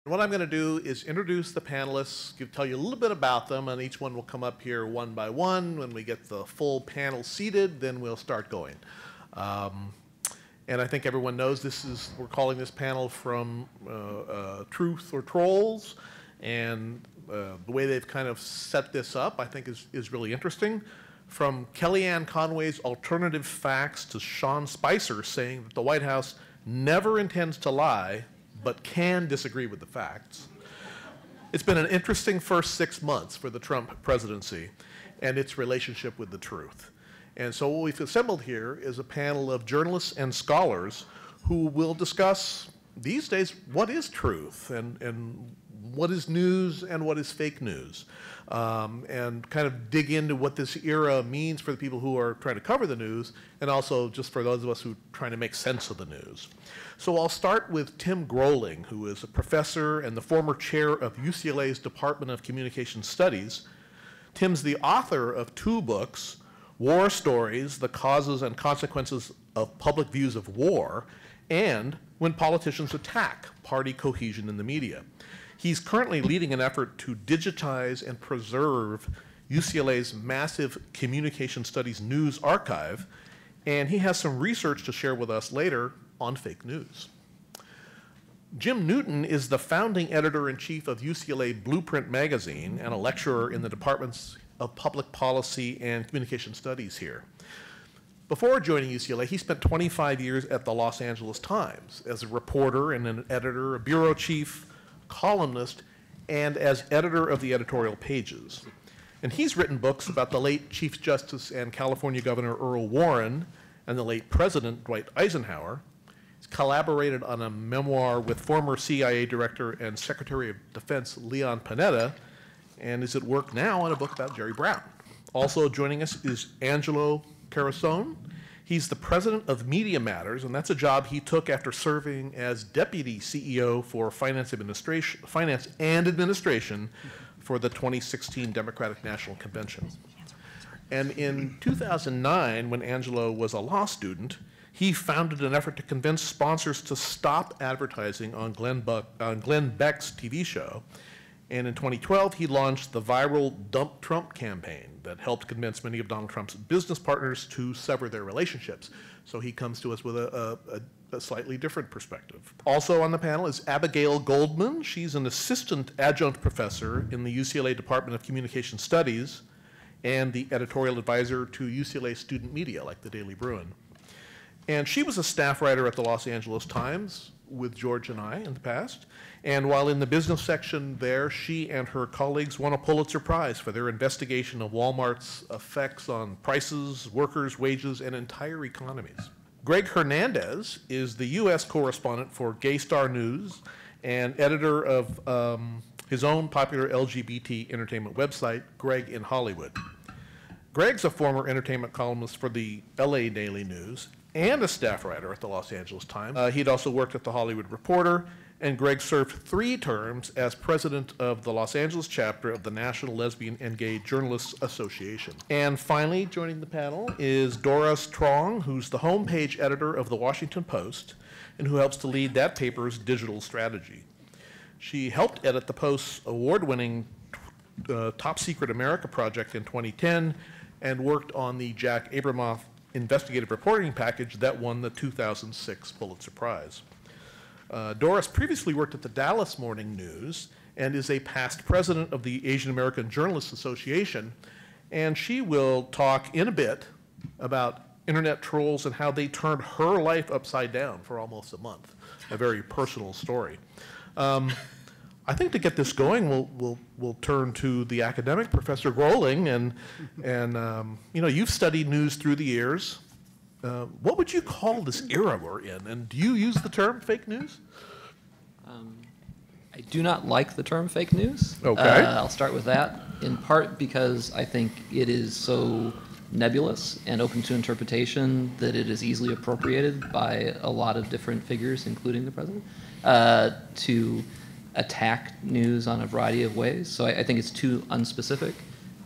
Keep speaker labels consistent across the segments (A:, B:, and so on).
A: What I'm going to do is introduce the panelists, tell you a little bit about them, and each one will come up here one by one. When we get the full panel seated, then we'll start going. And I think everyone knows we're calling this panel From Truth or Trolls, and the way they've kind of set this up I think is really interesting. From Kellyanne Conway's alternative facts to Sean Spicer saying that the White House never intends to lie, but can disagree with the facts. It's been an interesting first 6 months for the Trump presidency and its relationship with the truth. And so what we've assembled here is a panel of journalists and scholars who will discuss these days what is truth and what is news and what is fake news, and kind of dig into what this era means for the people who are trying to cover the news, and also just for those of us who are trying to make sense of the news. So I'll start with Tim Groeling, who is a professor and the former chair of UCLA's Department of Communication Studies. Tim's the author of 2 books, War Stories, The Causes and Consequences of Public Views of War, and When Politicians Attack, Party Cohesion in the Media. He's currently leading an effort to digitize and preserve UCLA's massive communication studies news archive, and he has some research to share with us later on fake news. Jim Newton is the founding editor-in-chief of UCLA Blueprint magazine and a lecturer in the departments of public policy and communication studies here. Before joining UCLA, he spent 25 years at the Los Angeles Times as a reporter and an editor, a bureau chief, columnist, and as editor of the editorial pages. And he's written books about the late Chief Justice and California Governor Earl Warren and the late President Dwight Eisenhower. He's collaborated on a memoir with former CIA Director and Secretary of Defense Leon Panetta, and is at work now on a book about Jerry Brown. Also joining us is Angelo Carusone. He's the president of Media Matters, and that's a job he took after serving as deputy CEO for Finance and Administration for the 2016 Democratic National Convention. And in 2009, when Angelo was a law student, he founded an effort to convince sponsors to stop advertising on Glenn Beck's TV show. And in 2012, he launched the viral Dump Trump campaign that helped convince many of Donald Trump's business partners to sever their relationships. So he comes to us with a slightly different perspective. Also on the panel is Abigail Goldman. She's an assistant adjunct professor in the UCLA Department of Communication Studies and the editorial advisor to UCLA student media like the Daily Bruin. And she was a staff writer at the Los Angeles Times with George and I in the past. And while in the business section there, she and her colleagues won a Pulitzer Prize for their investigation of Walmart's effects on prices, workers' wages, and entire economies. Gregg Hernandez is the U.S. correspondent for Gay Star News and editor of his own popular LGBT entertainment website, Gregg in Hollywood. Gregg's a former entertainment columnist for the LA Daily News and a staff writer at the Los Angeles Times. He'd also worked at the Hollywood Reporter, and Gregg served 3 terms as president of the Los Angeles chapter of the National Lesbian and Gay Journalists Association. And finally, joining the panel is Dora Strong, who's the homepage editor of the Washington Post and who helps to lead that paper's digital strategy. She helped edit the Post's award-winning Top Secret America project in 2010 and worked on the Jack Abramoff investigative reporting package that won the 2006 Pulitzer Prize. Doris previously worked at the Dallas Morning News and is a past president of the Asian American Journalists Association, and she will talk in a bit about internet trolls and how they turned her life upside down for almost a month. A very personal story. I think to get this going, we'll turn to the academic, Professor Groeling, and you know, you've studied news through the years. What would you call this era we're in? And do you use the term fake news?
B: I do not like the term fake news.
A: Okay.
B: I'll start with that, in part because I think it is so nebulous and open to interpretation that it is easily appropriated by a lot of different figures, including the president, to attack news on a variety of ways. So I think it's too unspecific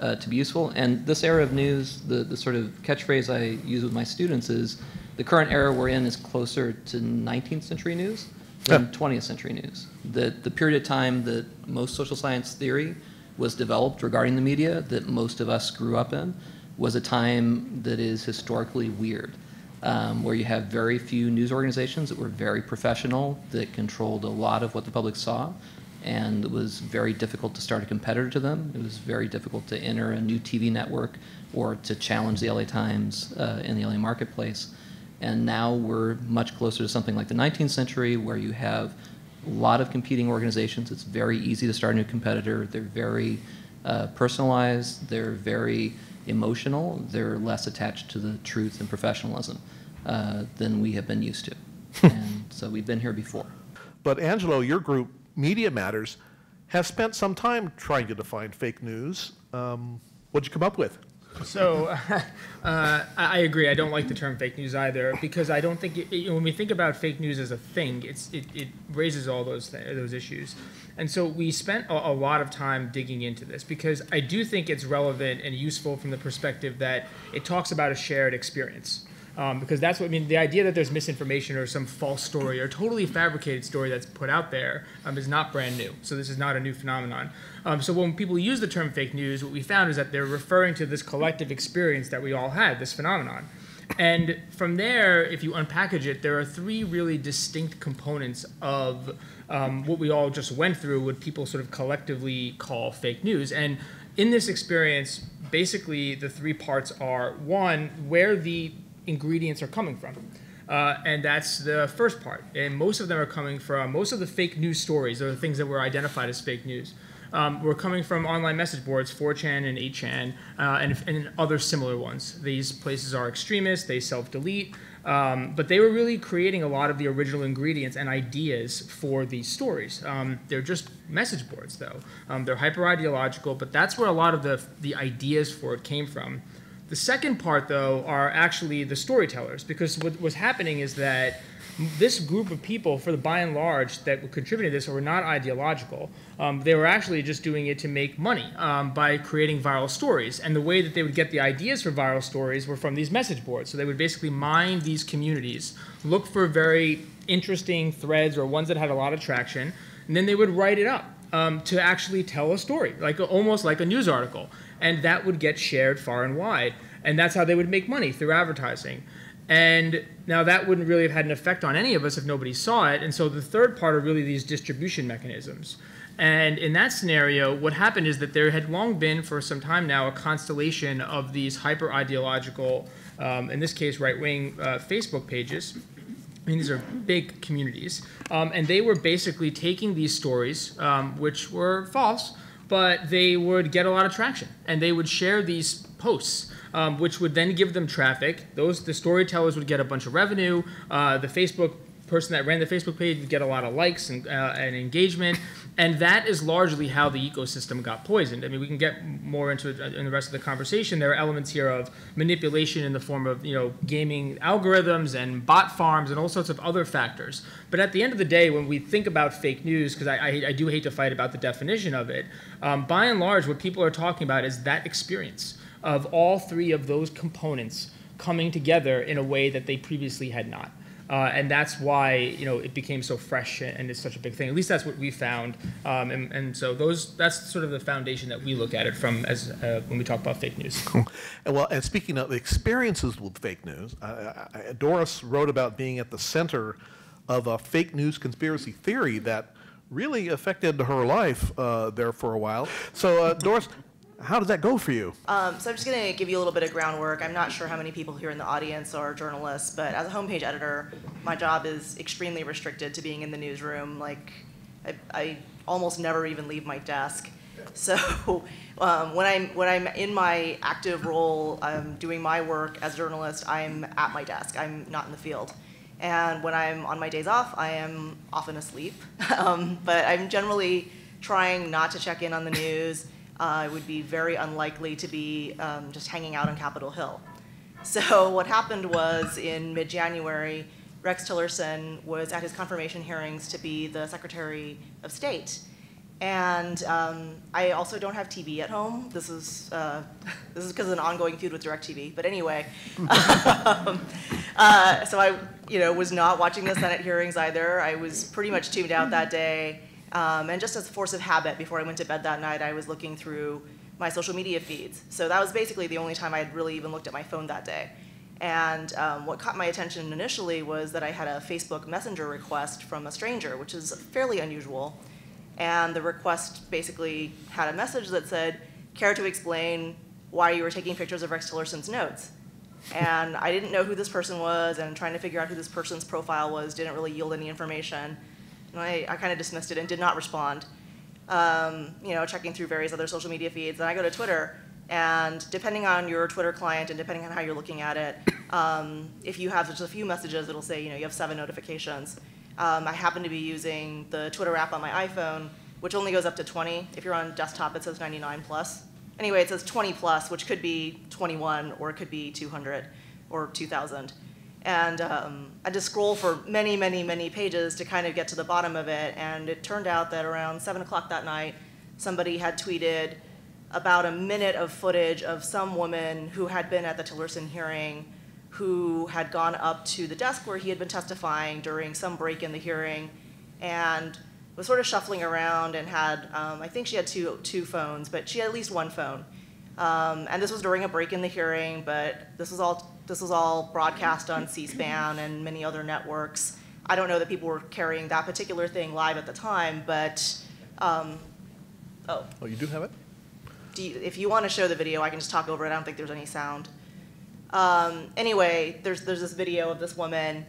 B: to be useful. And this era of news, the sort of catchphrase I use with my students is, the current era we're in is closer to 19th century news than 20th century news. That the period of time that most social science theory was developed regarding the media that most of us grew up in was a time that is historically weird, where you have very few news organizations that were very professional, that controlled a lot of what the public saw, and it was very difficult to start a competitor to them. It was very difficult to enter a new TV network or to challenge the LA Times in the LA marketplace. And now we're much closer to something like the 19th century, where you have a lot of competing organizations. It's very easy to start a new competitor. They're very personalized. They're very emotional. They're less attached to the truth and professionalism than we have been used to. And so we've been here before.
A: But Angelo, your group, Media Matters, has spent some time trying to define fake news. What'd you come up with?
C: So I agree. I don't like the term fake news either, because I don't think when we think about fake news as a thing, it raises all those issues. And so we spent a lot of time digging into this, because I do think it's relevant and useful from the perspective that it talks about a shared experience. Because that's what I mean. The idea that there's misinformation or some false story or totally fabricated story that's put out there is not brand new. So this is not a new phenomenon. So when people use the term fake news, what we found is that they're referring to this collective experience that we all had, this phenomenon. And from there, if you unpackage it, there are three really distinct components of what we all just went through, what people sort of collectively call fake news. And in this experience, basically the three parts are, one, where the ingredients are coming from. And that's the first part. And most of them are coming from, most of the fake news stories, or the things that were identified as fake news, were coming from online message boards, 4chan and 8chan, and other similar ones. These places are extremist, they self-delete, but they were really creating a lot of the original ingredients and ideas for these stories. They're just message boards, though. They're hyper-ideological, but that's where a lot of the ideas for it came from. The second part, though, are actually the storytellers, because what was happening is that this group of people, for the by and large, that were contributing to this were not ideological. They were actually just doing it to make money by creating viral stories. And the way that they would get the ideas for viral stories were from these message boards. So they would basically mine these communities, look for very interesting threads or ones that had a lot of traction, and then they would write it up to actually tell a story, almost like a news article. And that would get shared far and wide. And that's how they would make money, through advertising. And now that wouldn't really have had an effect on any of us if nobody saw it. And so the third part are really these distribution mechanisms. And in that scenario, what happened is that there had long been, for some time now, a constellation of these hyper-ideological, in this case, right-wing Facebook pages. I mean, these are big communities. And they were basically taking these stories, which were false, but they would get a lot of traction. And they would share these posts, which would then give them traffic. The storytellers would get a bunch of revenue. The Facebook person that ran the Facebook page would get a lot of likes and engagement. And that is largely how the ecosystem got poisoned. I mean, we can get more into it in the rest of the conversation. There are elements here of manipulation in the form of, gaming algorithms and bot farms and all sorts of other factors. But at the end of the day, when we think about fake news, because I do hate to fight about the definition of it, by and large, what people are talking about is that experience of all three of those components coming together in a way that they previously had not. And that's why it became so fresh and it's such a big thing. At least that's what we found. And so that's sort of the foundation that we look at it from as when we talk about fake news.
A: And speaking of experiences with fake news, Doris wrote about being at the center of a fake news conspiracy theory that really affected her life there for a while. So Doris, how does that go for you?
D: So I'm just going to give you a little bit of groundwork. I'm not sure how many people here in the audience are journalists, but as a homepage editor, my job is extremely restricted to being in the newsroom. I almost never even leave my desk. So when I'm in my active role, doing my work as a journalist, I'm at my desk. I'm not in the field. And when I'm on my days off, I am often asleep. But I'm generally trying not to check in on the news. It would be very unlikely to be just hanging out on Capitol Hill. So what happened was in mid-January, Rex Tillerson was at his confirmation hearings to be the Secretary of State. And I also don't have TV at home. This is because of an ongoing feud with DirecTV. But anyway, So I, was not watching the Senate hearings either. I was pretty much tuned out that day. And just as a force of habit, before I went to bed that night, I was looking through my social media feeds. So that was basically the only time I had really even looked at my phone that day. And what caught my attention initially was that I had a Facebook Messenger request from a stranger, which is fairly unusual. And the request basically had a message that said, care to explain why you were taking pictures of Rex Tillerson's notes? And I didn't know who this person was, and trying to figure out who this person's profile was didn't really yield any information. And I kind of dismissed it and did not respond. Checking through various other social media feeds. And I go to Twitter, and depending on your Twitter client and depending on how you're looking at it, if you have just a few messages, it'll say, you have 7 notifications. I happen to be using the Twitter app on my iPhone, which only goes up to 20. If you're on desktop, it says 99 plus. Anyway, it says 20 plus, which could be 21, or it could be 200, or 2,000. And I had to scroll for many, many, many pages to kind of get to the bottom of it. And it turned out that around 7 o'clock that night, somebody had tweeted about a minute of footage of some woman who had been at the Tillerson hearing, who had gone up to the desk where he had been testifying during some break in the hearing, and was sort of shuffling around and had, I think she had two phones, but she had at least one phone. And this was during a break in the hearing, but this was all broadcast on C-SPAN and many other networks. I don't know that people were carrying that particular thing live at the time, but,
A: Oh, you do have it?
D: if you want to show the video, I can just talk over it. I don't think there's any sound. Anyway, there's this video of this woman,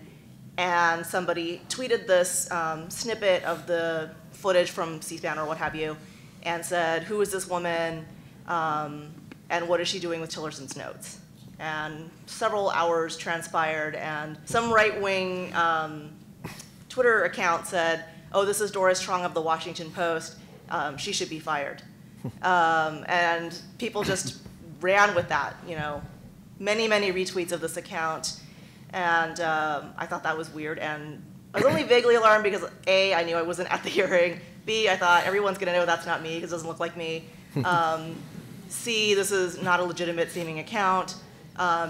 D: and somebody tweeted this snippet of the footage from C-SPAN or what have you, and said, who is this woman, and what is she doing with Tillerson's notes? And several hours transpired, and some right-wing Twitter account said, oh, this is Doris Trong of the Washington Post, she should be fired. And people just ran with that, many, many retweets of this account. And I thought that was weird. And I was only vaguely alarmed because A, I knew I wasn't at the hearing. B, I thought everyone's gonna know that's not me because it doesn't look like me. C, this is not a legitimate seeming account.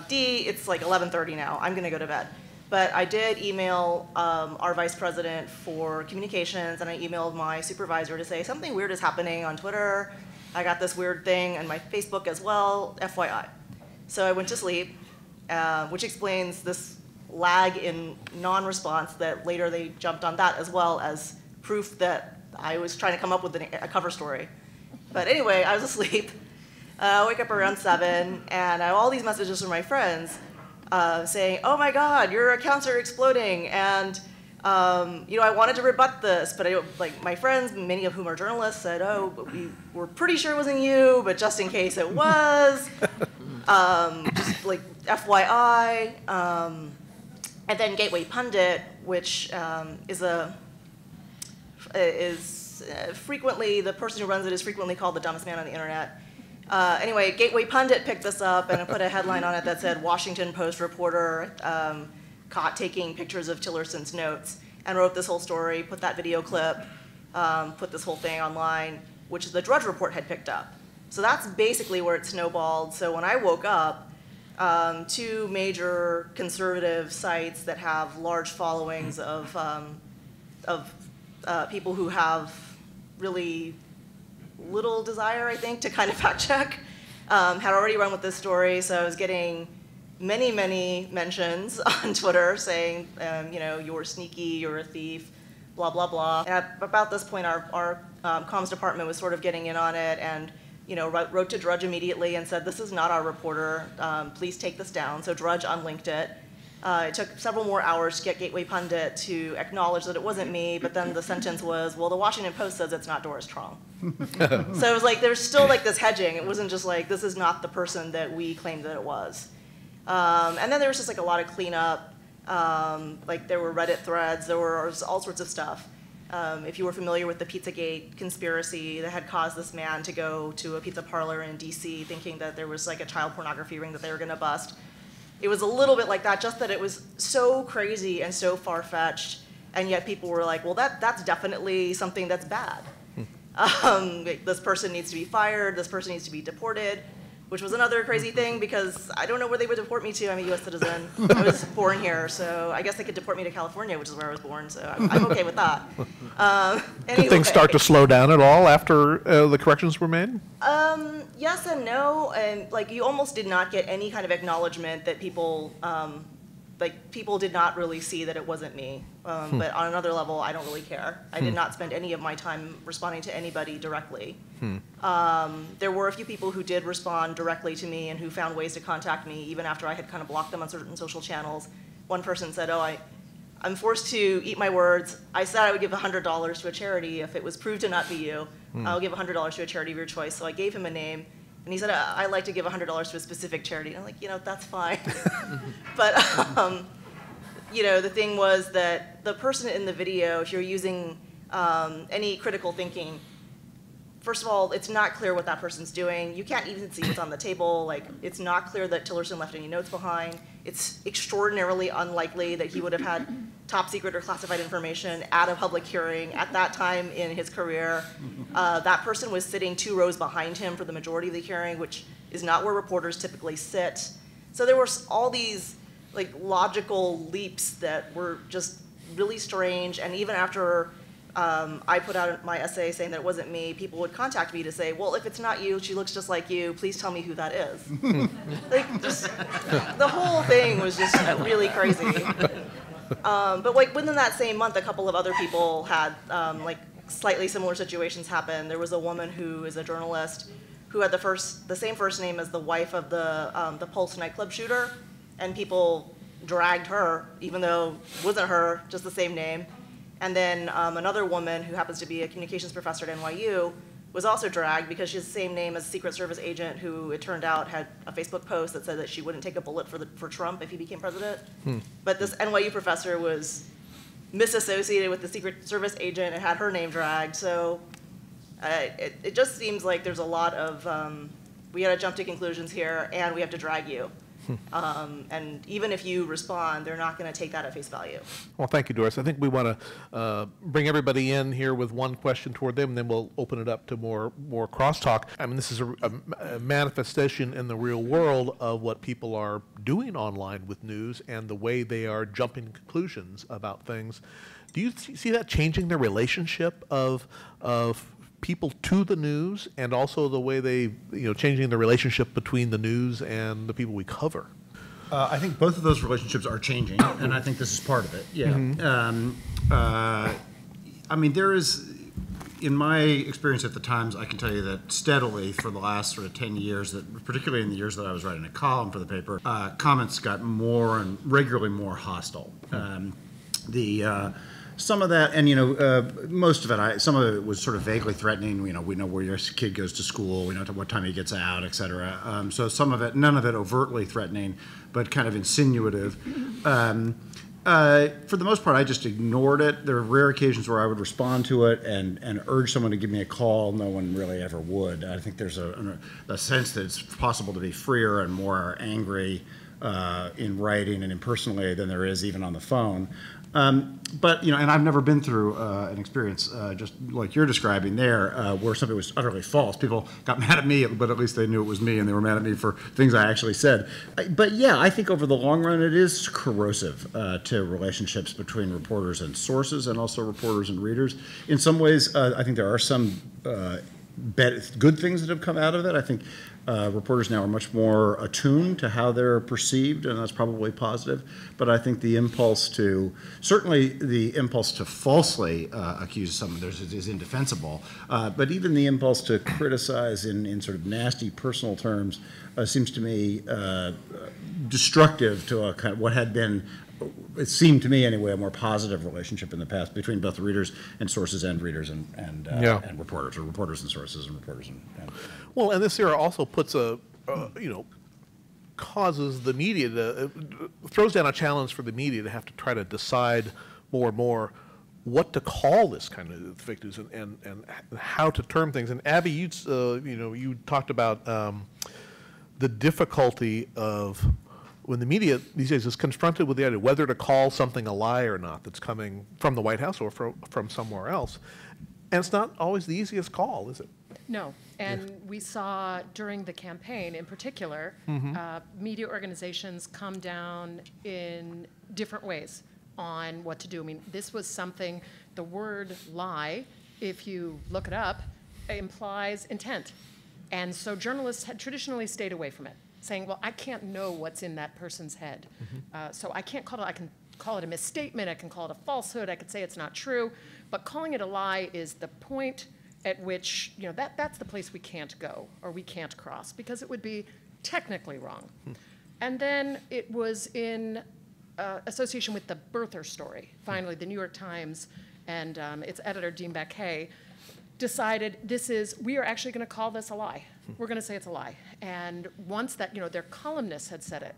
D: D, it's like 11:30 now. I'm gonna go to bed. But I did email our vice president for communications, and I emailed my supervisor to say something weird is happening on Twitter. I got this weird thing on my Facebook as well, FYI. So I went to sleep, which explains this lag in non-response that later they jumped on that as well as proof that I was trying to come up with a cover story. But anyway, I was asleep. I wake up around 7, and I have all these messages from my friends saying, oh my God, your accounts are exploding, and I wanted to rebut this, but my friends, many of whom are journalists, said, oh, but we were pretty sure it wasn't you, but just in case it was, just like FYI. And then Gateway Pundit, which is frequently, the person who runs it is frequently called the dumbest man on the internet. Anyway, Gateway Pundit picked this up and put a headline on it that said, Washington Post reporter caught taking pictures of Tillerson's notes, and wrote this whole story, put that video clip, put this whole thing online, which the Drudge Report had picked up. So that's basically where it snowballed. So when I woke up, 2 major conservative sites that have large followings of people who have really little desire, I think, to kind of fact check, had already run with this story. So I was getting many, many mentions on Twitter saying, you're sneaky, you're a thief, blah, blah, blah. And at about this point, our comms department was sort of getting in on it and wrote to Drudge immediately and said, this is not our reporter, please take this down. So Drudge unlinked it. It took several more hours to get Gateway Pundit to acknowledge that it wasn't me, but then the sentence was, well, the Washington Post says it's not Doris Trong. So it was like, there's still like this hedging. It wasn't just like, this is not the person that we claimed that it was. And then there was just like a lot of cleanup. Like there were Reddit threads, there was all sorts of stuff. If you were familiar with the Pizzagate conspiracy that had caused this man to go to a pizza parlor in DC thinking that there was like a child pornography ring that they were gonna bust. It was a little bit like that, just that it was so crazy and so far-fetched, and yet people were like, well, that's definitely something that's bad. This person needs to be fired, this person needs to be deported. which was another crazy thing because I don't know where they would deport me to. I'm a U.S. citizen. I was born here, so I guess they could deport me to California, which is where I was born, so I'm okay with that.
A: Did things start to slow down at all after the corrections were made?
D: Yes and no, and like you almost did not get any kind of acknowledgement that people, people did not really see that it wasn't me. But on another level, I don't really care. I did not spend any of my time responding to anybody directly. There were a few people who did respond directly to me and who found ways to contact me even after I had kind of blocked them on certain social channels. One person said, oh, I'm forced to eat my words. I said I would give $100 to a charity. If it was proved to not be you, I'll give $100 to a charity of your choice. So I gave him a name. And he said, I like to give $100 to a specific charity. And I'm like, that's fine. But, the thing was that the person in the video, if you're using any critical thinking, first of all, it's not clear what that person's doing. You can't even see what's on the table. Like, it's not clear that Tillerson left any notes behind. It's extraordinarily unlikely that he would have had top secret or classified information at a public hearing at that time in his career. That person was sitting 2 rows behind him for the majority of the hearing, which is not where reporters typically sit. So there were all these logical leaps that were just really strange. And even after I put out my essay saying that it wasn't me, people would contact me to say, well, if it's not you, she looks just like you, please tell me who that is. Just the whole thing was just really crazy. But within that same month, a couple of other people had slightly similar situations happen. There was a woman who is a journalist who had the same first name as the wife of the Pulse nightclub shooter, and people dragged her, even though it wasn't her, just the same name. And then another woman who happens to be a communications professor at NYU was also dragged because she has the same name as a Secret Service agent who, it turned out, had a Facebook post that said that she wouldn't take a bullet for Trump if he became president. But this NYU professor was misassociated with the Secret Service agent and had her name dragged. So it just seems like there's a lot of, we gotta jump to conclusions here and we have to drag you. And even if you respond, they're not going to take that at face value.
A: Well, thank you, Doris. I think we want to bring everybody in here with one question toward them, and then we'll open it up to more crosstalk. I mean, this is a manifestation in the real world of what people are doing online with news and the way they are jumping to conclusions about things. Do you see that changing the relationship of people to the news, and also the way they, changing the relationship between the news and the people we cover?
E: I think both of those relationships are changing, and I think this is part of it. Yeah. I mean, there is, in my experience at the Times, I can tell you that steadily for the last sort of 10 years, that particularly in the years that I was writing a column for the paper, comments got more and regularly more hostile. Some of that, and most of it, some of it was sort of vaguely threatening. We know where your kid goes to school, we know what time he gets out, et cetera. So some of it, none of it overtly threatening, but kind of insinuative. For the most part, I just ignored it. There are rare occasions where I would respond to it and urge someone to give me a call. No one really ever would. I think there's a sense that it's possible to be freer and more angry in writing and impersonally than there is even on the phone. But, and I've never been through an experience just like you're describing there where something was utterly false. People got mad at me, but at least they knew it was me, and they were mad at me for things I actually said. But yeah, I think over the long run it is corrosive to relationships between reporters and sources, and also reporters and readers. In some ways, I think there are some good things that have come out of it. I think reporters now are much more attuned to how they're perceived, and that's probably positive. But I think certainly the impulse to falsely accuse someone is indefensible. But even the impulse to criticize in sort of nasty personal terms seems to me destructive to a kind of what had been, it seemed to me anyway, a more positive relationship in the past between both readers and sources and readers and reporters, or reporters and sources and reporters and
A: well, and this era also puts causes the media to, throws down a challenge for the media to have to try to decide more and more what to call this kind of fake news and how to term things. And Abby, you talked about the difficulty of when the media these days is confronted with the idea whether to call something a lie or not that's coming from the White House or from somewhere else. And it's not always the easiest call, is it?
F: No, and we saw during the campaign in particular, media organizations come down in different ways on what to do. I mean, this was something, the word lie, if you look it up, implies intent. And so journalists had traditionally stayed away from it, saying, well, I can't know what's in that person's head. So I can't call it, I can call it a misstatement, I can call it a falsehood, I could say it's not true, but calling it a lie is the point at which, you know, that's the place we can't go or we can't cross because it would be technically wrong. And then it was in association with the birther story. Finally, the New York Times and its editor, Dean Baquet, decided we are actually going to call this a lie. We're going to say it's a lie. And once that, you know, their columnists had said it,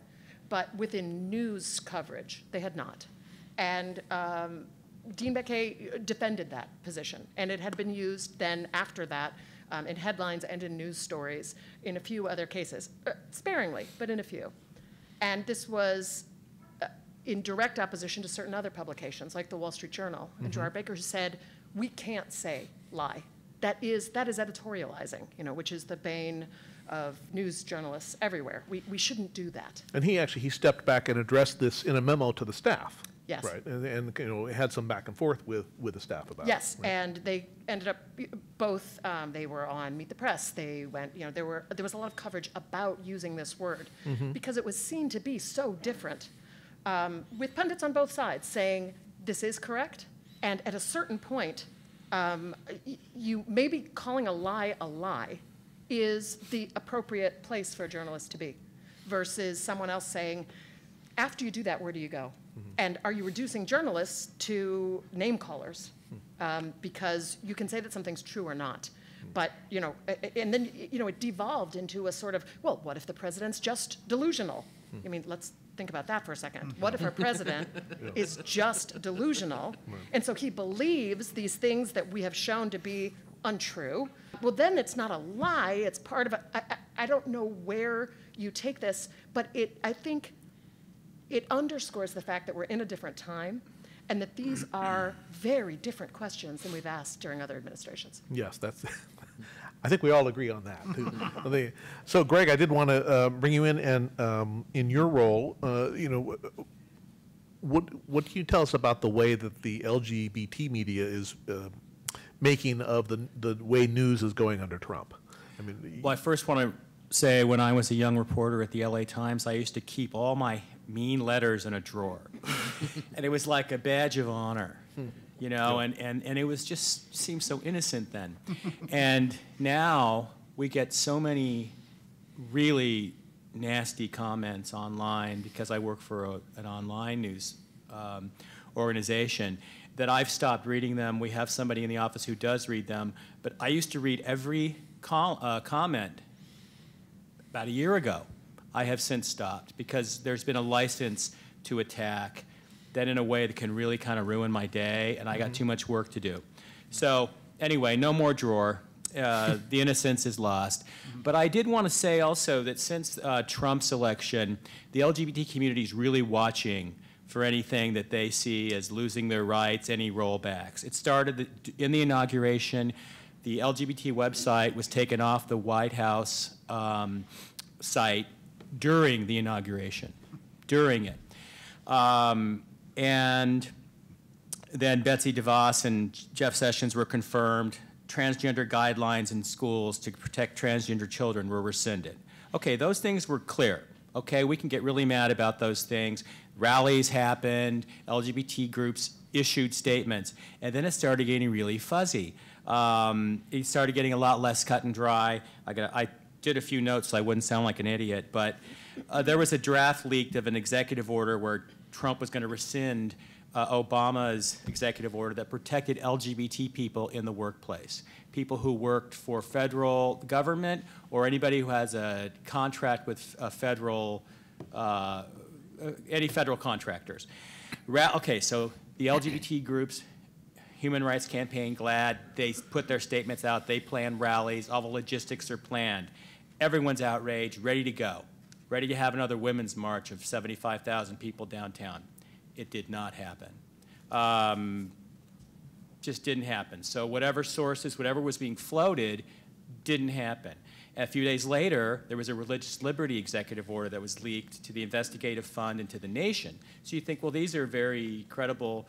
F: but within news coverage, they had not. And Dean Baquet defended that position, and it had been used then after that in headlines and in news stories in a few other cases, sparingly, but in a few. And this was in direct opposition to certain other publications, like the Wall Street Journal and Gerard Baker, who said, we can't say lie. That is editorializing, you know, which is the bane of news journalists everywhere. We shouldn't do that.
A: And he stepped back and addressed this in a memo to the staff.
F: Yes.
A: Right, and you know, had some back and forth with the staff about it.
F: Yes,
A: right?
F: and they ended up both. They were on Meet the Press. They went. You know, there was a lot of coverage about using this word because it was seen to be so different, with pundits on both sides saying this is correct, and at a certain point, you maybe calling a lie is the appropriate place for a journalist to be, versus someone else saying, after you do that, where do you go? And are you reducing journalists to name callers? Because you can say that something's true or not. But, you know, and then, you know, it devolved into a sort of, well, what if the president's just delusional? I mean, let's think about that for a second. What if our president is just delusional? And so he believes these things that we have shown to be untrue. Well, then it's not a lie. It's part of I don't know where you take this, but I think it underscores the fact that we're in a different time and that these are very different questions than we've asked during other administrations.
A: Yes, I think we all agree on that. So, Gregg, I did want to bring you in, and in your role, you know, what can you tell us about the way that the LGBT media is making of the way news is going under Trump? I mean,
G: well, I first want to say when I was a young reporter at the LA Times, I used to keep all my mean letters in a drawer. And it was like a badge of honor, you know, and it was just seemed so innocent then. And now we get so many really nasty comments online because I work for an online news organization that I've stopped reading them. We have somebody in the office who does read them, but I used to read every comment about a year ago. I have since stopped because there's been a license to attack that in a way that can really kind of ruin my day, and I got too much work to do. So anyway, no more drawer. The innocence is lost. But I did want to say also that since Trump's election, the LGBT community is really watching for anything that they see as losing their rights, any rollbacks. It started in the inauguration. The LGBT website was taken off the White House site during the inauguration, during it. And then Betsy DeVos and Jeff Sessions were confirmed. Transgender guidelines in schools to protect transgender children were rescinded. Okay, those things were clear. Okay, we can get really mad about those things. Rallies happened, LGBT groups issued statements, and then it started getting really fuzzy. It started getting a lot less cut and dry. I did a few notes so I wouldn't sound like an idiot, but there was a draft leaked of an executive order where Trump was going to rescind Obama's executive order that protected LGBT people in the workplace, people who worked for federal government or anybody who has a contract with a federal, any federal contractors. Okay, so the LGBT groups, Human Rights Campaign, GLAAD, they put their statements out, they plan rallies, all the logistics are planned. Everyone's outraged, ready to go, ready to have another women's march of 75,000 people downtown. It did not happen. Just didn't happen. So whatever sources, whatever was being floated Didn't happen. A few days later, there was a religious liberty executive order that was leaked to the investigative fund and to the nation. So you think, well, these are very credible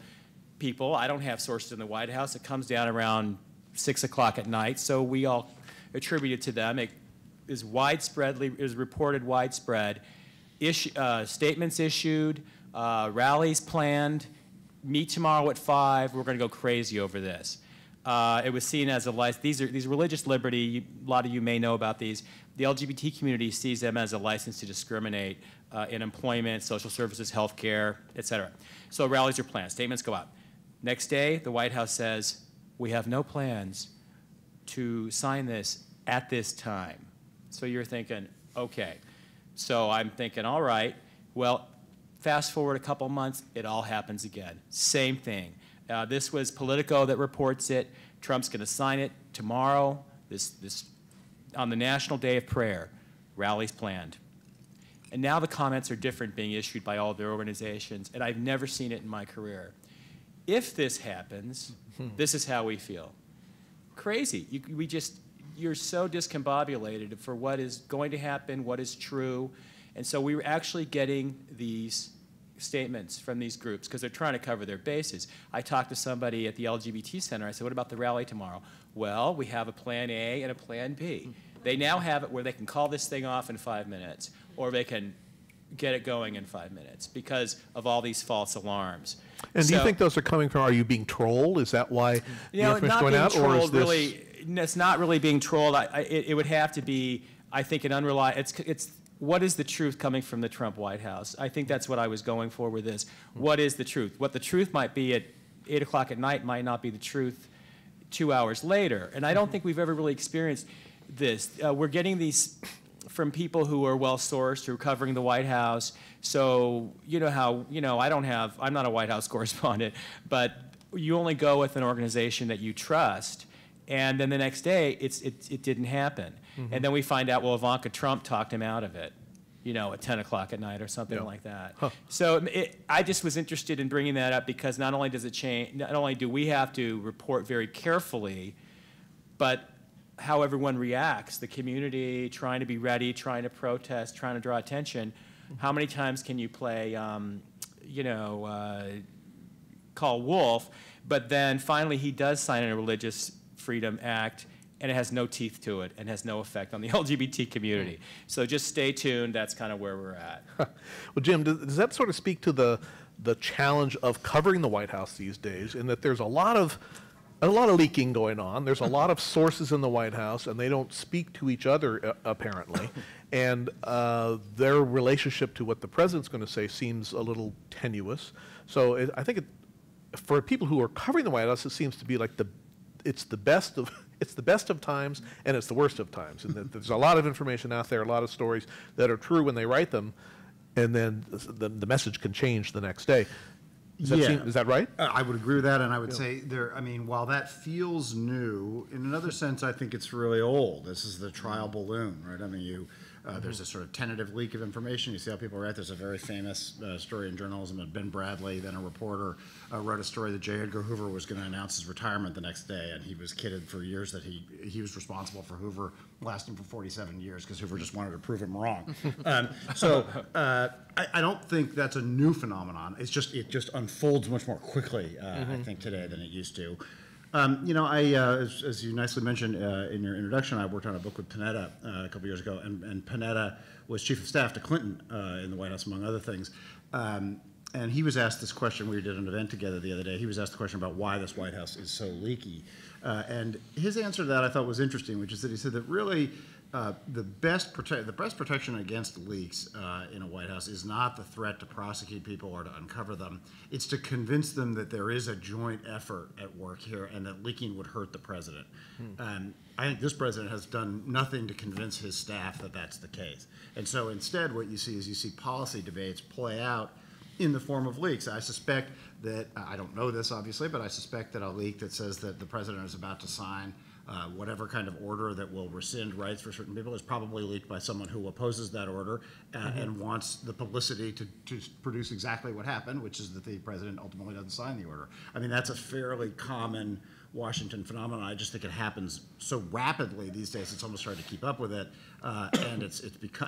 G: people. I don't have sources in the White House. It comes down around 6 o'clock at night, so we all attribute it to them. It is reported widespread. Statements issued, rallies planned, meet tomorrow at 5, we're going to go crazy over this. It was seen as a license. These religious liberty, a lot of you may know about these. The LGBT community sees them as a license to discriminate in employment, social services, healthcare, et cetera. So rallies are planned, statements go out. Next day, the White House says, we have no plans to sign this at this time. So you're thinking, okay. So I'm thinking, all right, well, fast forward a couple months, it all happens again. Same thing. This was Politico that reports it. Trump's going to sign it tomorrow, on the National Day of Prayer. Rallies planned. And now the comments are different being issued by all their organizations, and I've never seen it in my career. If this happens, this is how we feel. Crazy. You're so discombobulated for what is going to happen, what is true. And so we were actually getting these statements from these groups because they're trying to cover their bases. I talked to somebody at the LGBT Center. I said, what about the rally tomorrow? Well, we have a plan A and a plan B. They now have it where they can call this thing off in 5 minutes, or they can get it going in 5 minutes because of all these false alarms.
A: And do you think those are coming from, are you being trolled? Is that why the information is going out?
G: Trolled,
A: or is this...
G: really, it's not really being trolled. It would have to be, I think, an unreliable, it's what is the truth coming from the Trump White House? I think that's what I was going for with this. What is the truth? What the truth might be at 8 o'clock at night might not be the truth 2 hours later. And I don't think we've ever really experienced this. We're getting these from people who are well-sourced, who are covering the White House. So you know how, I'm not a White House correspondent, but you only go with an organization that you trust. And then the next day, it didn't happen. And then we find out, well, Ivanka Trump talked him out of it, at 10 o'clock at night or something like that.
A: Huh.
G: So I just was interested in bringing that up because not only does it change, not only do we have to report very carefully, but how everyone reacts, the community trying to be ready, trying to protest, trying to draw attention. How many times can you play, call wolf, but then finally he does sign a Religious Freedom Act, and it has no teeth to it and has no effect on the LGBT community. So just stay tuned. That's kind of where we're at.
A: Well, Jim, does that sort of speak to the challenge of covering the White House these days, in that there's a lot of leaking going on. There's a lot of sources in the White House, and they don't speak to each other, apparently. And their relationship to what the president's going to say seems a little tenuous. So I think for people who are covering the White House, it seems to be like it's the best of times and it's the worst of times. And there's a lot of information out there, a lot of stories that are true when they write them, and then the message can change the next day. Is that right?
E: I would agree with that, and I would say while that feels new, in another sense, I think it's really old. This is the trial balloon, right? I mean, there's a sort of tentative leak of information. You see how people react. There's a very famous story in journalism of Ben Bradley, then a reporter, wrote a story that J. Edgar Hoover was going to announce his retirement the next day, and he was kidded for years that he was responsible for Hoover lasting for 47 years because Hoover just wanted to prove him wrong. I don't think that's a new phenomenon. It just unfolds much more quickly, I think, today than it used to. As you nicely mentioned in your introduction, I worked on a book with Panetta a couple years ago, and Panetta was chief of staff to Clinton in the White House, among other things. And he was asked this question. We did an event together the other day. He was asked the question about why this White House is so leaky. And his answer to that I thought was interesting, which is that he said that really the best protection against leaks in a White House is not the threat to prosecute people or to uncover them. It's to convince them that there is a joint effort at work here and that leaking would hurt the president. I think this president has done nothing to convince his staff that that's the case. And so instead what you see policy debates play out in the form of leaks. I suspect that, I don't know this obviously, but I suspect that a leak that says that the president is about to sign whatever kind of order that will rescind rights for certain people is probably leaked by someone who opposes that order and wants the publicity to produce exactly what happened, which is that the president ultimately doesn't sign the order. I mean, that's a fairly common Washington phenomenon. I just think it happens so rapidly these days. It's almost hard to keep up with it, and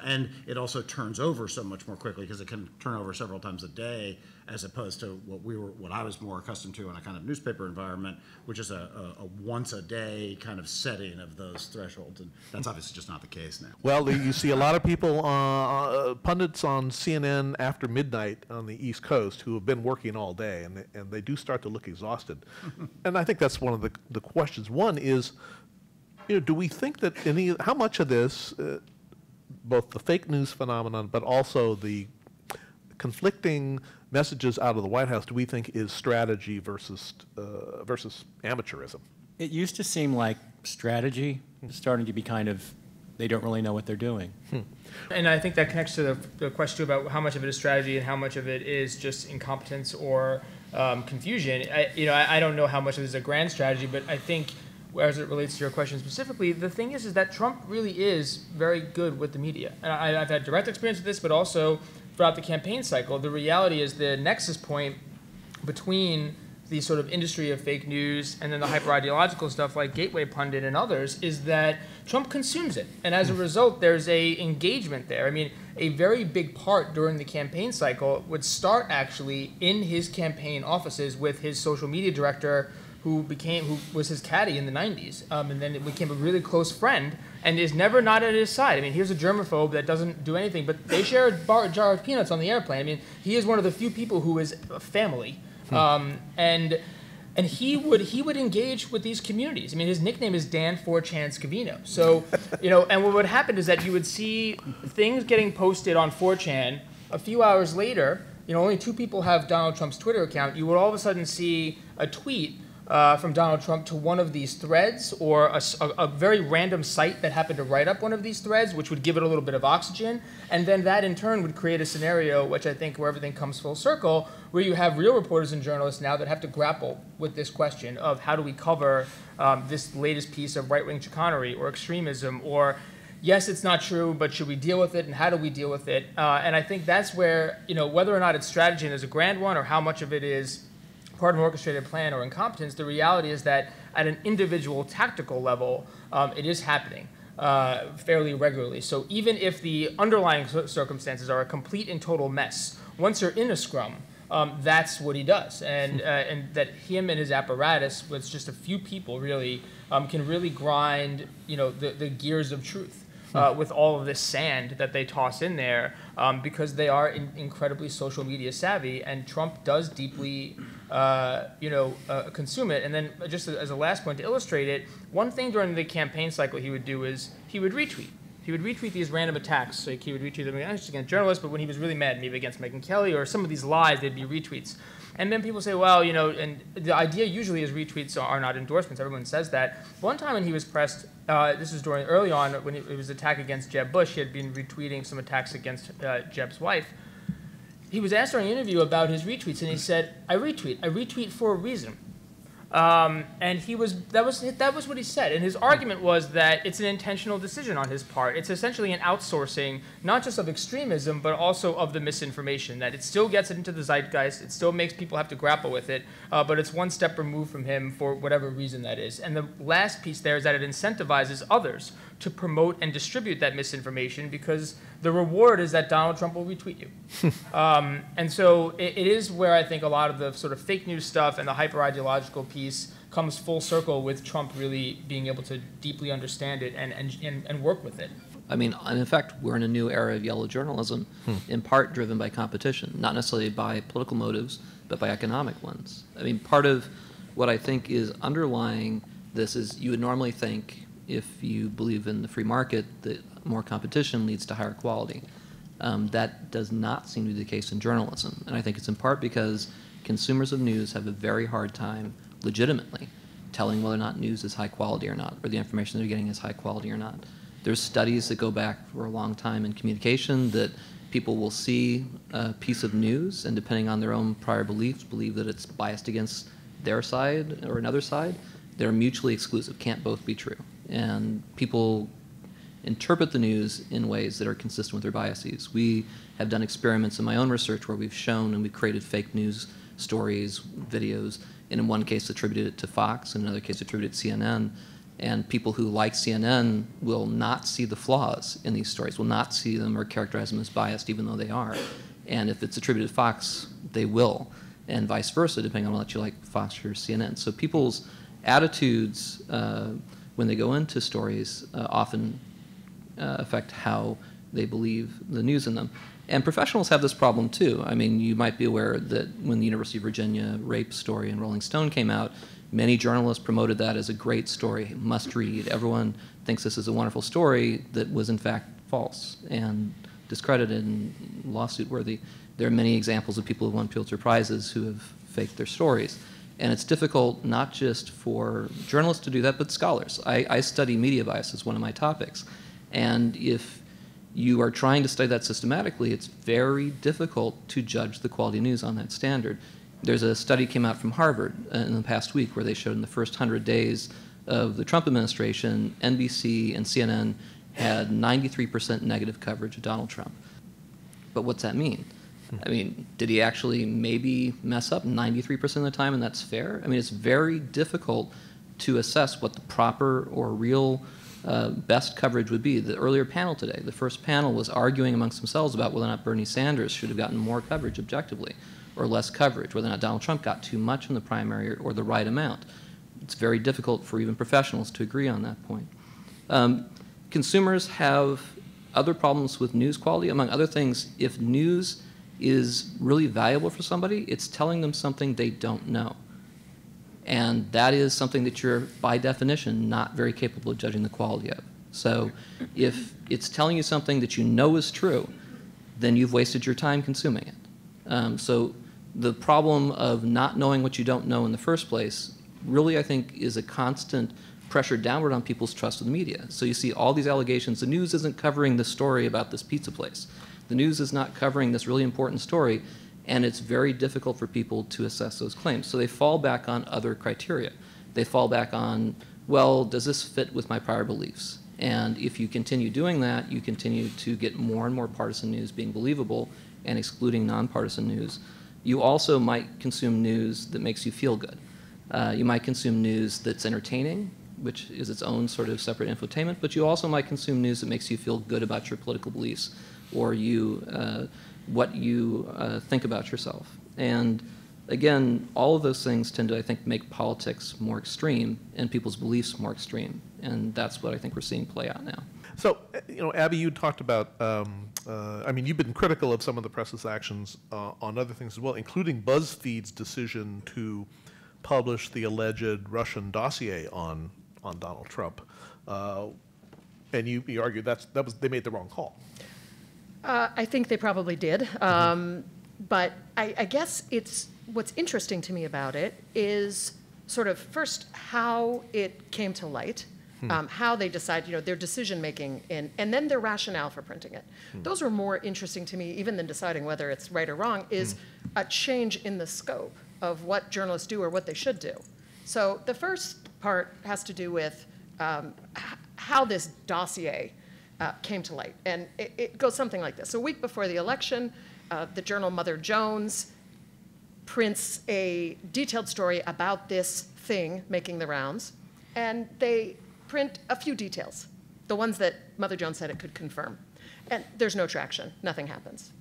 E: and it also turns over so much more quickly because it can turn over several times a day, as opposed to what I was more accustomed to in a kind of newspaper environment, which is a once a day kind of setting of those thresholds, and that's obviously just not the case now.
A: Well, you see a lot of people, pundits on CNN after midnight on the East Coast who have been working all day, and they do start to look exhausted. And I think that's one of the questions. One is, do we think that how much of this, both the fake news phenomenon, but also the conflicting messages out of the White House, do we think is strategy versus amateurism?
G: It used to seem like strategy is starting to be kind of, they don't really know what they're doing.
C: And I think that connects to the question about how much of it is strategy and how much of it is just incompetence or confusion. I don't know how much of it is a grand strategy, but I think, as it relates to your question specifically, the thing is that Trump really is very good with the media. And I've had direct experience with this, but also throughout the campaign cycle. The reality is the nexus point between the sort of industry of fake news and then the hyper-ideological stuff like Gateway Pundit and others is that Trump consumes it. And as a result, there's a engagement there. I mean, a very big part during the campaign cycle would start actually in his campaign offices with his social media director who was his caddy in the 90s, and then it became a really close friend and is never not at his side. I mean, here's a germaphobe that doesn't do anything, but they share a jar of peanuts on the airplane. I mean, he is one of the few people who is a family. And he would engage with these communities. I mean, his nickname is Dan 4chan Scavino. So, and what would happen is that you would see things getting posted on 4chan. A few hours later, only 2 people have Donald Trump's Twitter account. You would all of a sudden see a tweet from Donald Trump to one of these threads, or a very random site that happened to write up one of these threads, which would give it a little bit of oxygen. And then that in turn would create a scenario, which I think where everything comes full circle, where you have real reporters and journalists now that have to grapple with this question of how do we cover this latest piece of right-wing chicanery or extremism, or yes, it's not true, but should we deal with it, and how do we deal with it? And I think that's where, whether or not it's strategy and there's a grand one, or how much of it is part of an orchestrated plan or incompetence, the reality is that at an individual tactical level, it is happening fairly regularly. So even if the underlying circumstances are a complete and total mess, once you're in a scrum, that's what he does. And that him and his apparatus, with just a few people really, can really grind the gears of truth. With all of this sand that they toss in there, because they are incredibly social media savvy, and Trump does deeply, consume it. And then just as a last point to illustrate it, one thing during the campaign cycle he would do is he would retweet. He would retweet these random attacks. Like he would retweet them against journalists, but when he was really mad, maybe against Megyn Kelly or some of these lies, they'd be retweets. And then people say, well, and the idea usually is retweets are not endorsements. Everyone says that. One time when he was pressed, this was early on when it was attack against Jeb Bush. He had been retweeting some attacks against Jeb's wife. He was asked during an interview about his retweets, and he said, I retweet for a reason. And that was what he said. And his argument was that it's an intentional decision on his part. It's essentially an outsourcing, not just of extremism, but also of the misinformation, that it still gets it into the zeitgeist, it still makes people have to grapple with it, but it's one step removed from him for whatever reason that is. And the last piece there is that it incentivizes others to promote and distribute that misinformation, because the reward is that Donald Trump will retweet you. And so it is where I think a lot of the sort of fake news stuff and the hyper-ideological piece comes full circle, with Trump really being able to deeply understand it and work with it.
B: I mean, and in fact, we're in a new era of yellow journalism, in part driven by competition, not necessarily by political motives, but by economic ones. I mean, part of what I think is underlying this is you would normally think, if you believe in the free market, that more competition leads to higher quality. That does not seem to be the case in journalism. And I think it's in part because consumers of news have a very hard time legitimately telling whether or not news is high quality or not, or the information they're getting is high quality or not. There's studies that go back for a long time in communication that people will see a piece of news, and depending on their own prior beliefs, believe that it's biased against their side or another side. They're mutually exclusive, can't both be true. And people interpret the news in ways that are consistent with their biases. We have done experiments in my own research where we've shown and we've created fake news stories, videos, and in one case attributed it to Fox, in another case attributed it to CNN. And people who like CNN will not see the flaws in these stories, will not see them or characterize them as biased, even though they are. And if it's attributed to Fox, they will, and vice versa, depending on whether you like Fox or CNN. So people's attitudes when they go into stories often affect how they believe the news in them. And professionals have this problem too. I mean, you might be aware that when the University of Virginia rape story in Rolling Stone came out, many journalists promoted that as a great story, must read. Everyone thinks this is a wonderful story that was in fact false and discredited and lawsuit worthy. There are many examples of people who won Pulitzer Prizes who have faked their stories. And it's difficult not just for journalists to do that, but scholars. I study media bias as one of my topics. And if you are trying to study that systematically, it's very difficult to judge the quality of news on that standard. There's a study came out from Harvard in the past week where they showed in the first 100 days of the Trump administration, NBC and CNN had 93% negative coverage of Donald Trump. But what's that mean? I mean, did he actually maybe mess up 93% of the time and that's fair? I mean, it's very difficult to assess what the proper or real best coverage would be. The earlier panel today, the first panel was arguing amongst themselves about whether or not Bernie Sanders should have gotten more coverage objectively or less coverage, whether or not Donald Trump got too much in the primary or the right amount. It's very difficult for even professionals to agree on that point. Consumers have other problems with news quality. Among other things, if news is really valuable for somebody, it's telling them something they don't know. And that is something that you're, by definition, not very capable of judging the quality of. So if it's telling you something that you know is true, then you've wasted your time consuming it. So the problem of not knowing what you don't know in the first place really, I think, is a constant pressure downward on people's trust of the media. So you see all these allegations. The news isn't covering the story about this pizza place. The news is not covering this really important story, and it's very difficult for people to assess those claims. So they fall back on other criteria. They fall back on, well, does this fit with my prior beliefs? And if you continue doing that, you continue to get more and more partisan news being believable and excluding nonpartisan news. You also might consume news that makes you feel good. You might consume news that's entertaining, which is its own sort of separate infotainment, but you also might consume news that makes you feel good about your political beliefs or what you think about yourself. And again, all of those things tend to, I think, make politics more extreme and people's beliefs more extreme. And that's what I think we're seeing play out now.
A: So, you know, Abby, you talked about, I mean, you've been critical of some of the press's actions on other things as well, including BuzzFeed's decision to publish the alleged Russian dossier on Donald Trump. And you argue they made the wrong call.
F: I think they probably did. But I guess what's interesting to me about it is sort of first how it came to light, how they decided, their decision making, and then their rationale for printing it. Those are more interesting to me even than deciding whether it's right or wrong, is a change in the scope of what journalists do or what they should do. So the first part has to do with how this dossier came to light. And it goes something like this. A week before the election, the journal Mother Jones prints a detailed story about this thing making the rounds, and they print a few details, the ones that Mother Jones said it could confirm. And there's no traction, nothing happens.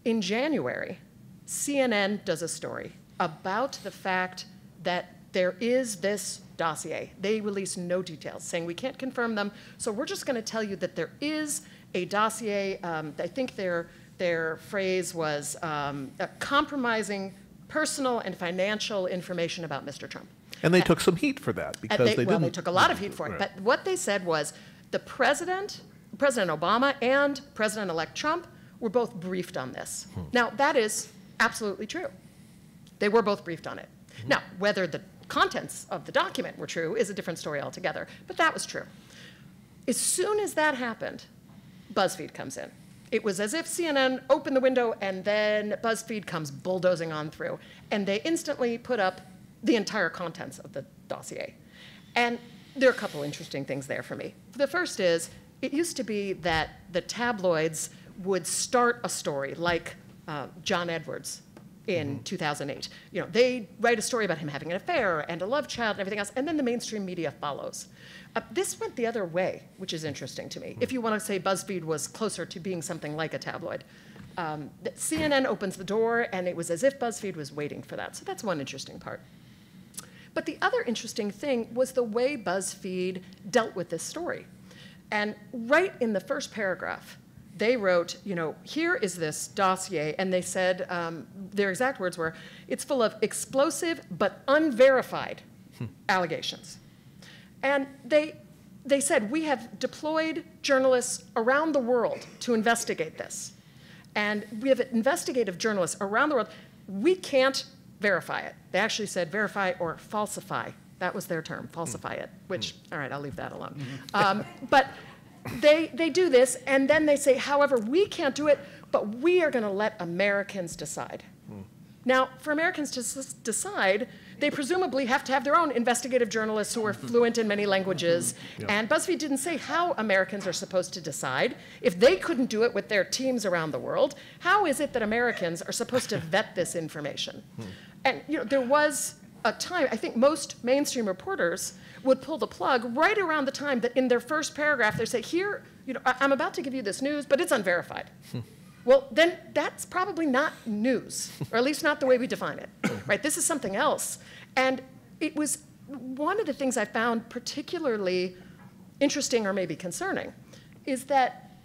F: In January, CNN does a story about the fact that there is this dossier. They release no details, saying we can't confirm them, so we're just going to tell you that there is a dossier. I think their phrase was compromising personal and financial information about Mr. Trump.
A: And they took some heat for that because they didn't.
F: Well, they took a lot of heat for it.
A: Right.
F: But what they said was the President Obama and President-elect Trump were both briefed on this. Now, that is absolutely true. They were both briefed on it. Now, whether the contents of the document were true is a different story altogether, but that was true. As soon as that happened, BuzzFeed comes in. It was as if CNN opened the window and then BuzzFeed comes bulldozing on through, and they instantly put up the entire contents of the dossier. And there are a couple interesting things there for me. The first is, it used to be that the tabloids would start a story like John Edwards in 2008. You know, they write a story about him having an affair and a love child and everything else, and then the mainstream media follows. This went the other way, which is interesting to me. If you want to say BuzzFeed was closer to being something like a tabloid. CNN opens the door, and it was as if BuzzFeed was waiting for that. So that's one interesting part. But the other interesting thing was the way BuzzFeed dealt with this story. And right in the first paragraph, they wrote, you know, here is this dossier, and they said, their exact words were, it's full of explosive but unverified allegations. And they said, we have deployed journalists around the world to investigate this. And we have investigative journalists around the world. We can't verify it. They actually said verify or falsify. That was their term, falsify it, which, all right, I'll leave that alone. But they do this, and then they say, however, we can't do it, but we are going to let Americans decide. Now, for Americans to decide, they presumably have to have their own investigative journalists who are fluent in many languages. And BuzzFeed didn't say how Americans are supposed to decide. If they couldn't do it with their teams around the world, how is it that Americans are supposed to vet this information? And you know, there was a time, I think most mainstream reporters would pull the plug right around the time that in their first paragraph they say, here, you know, I'm about to give you this news, but it's unverified. Well, then that's probably not news, or at least not the way we define it, right? This is something else. And it was one of the things I found particularly interesting or maybe concerning is that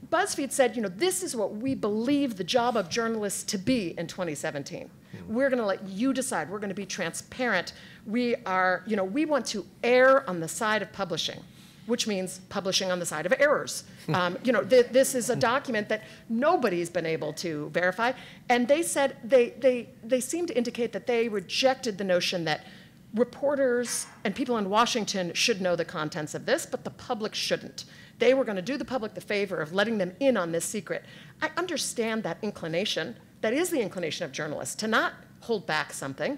F: BuzzFeed said, you know, this is what we believe the job of journalists to be in 2017. We're going to let you decide. We're going to be transparent. We are, you know, we want to err on the side of publishing, which means publishing on the side of errors. You know, this is a document that nobody's been able to verify. And they said, they seem to indicate that they rejected the notion that reporters and people in Washington should know the contents of this, but the public shouldn't. They were going to do the public the favor of letting them in on this secret. I understand that inclination. That is the inclination of journalists, to not hold back something.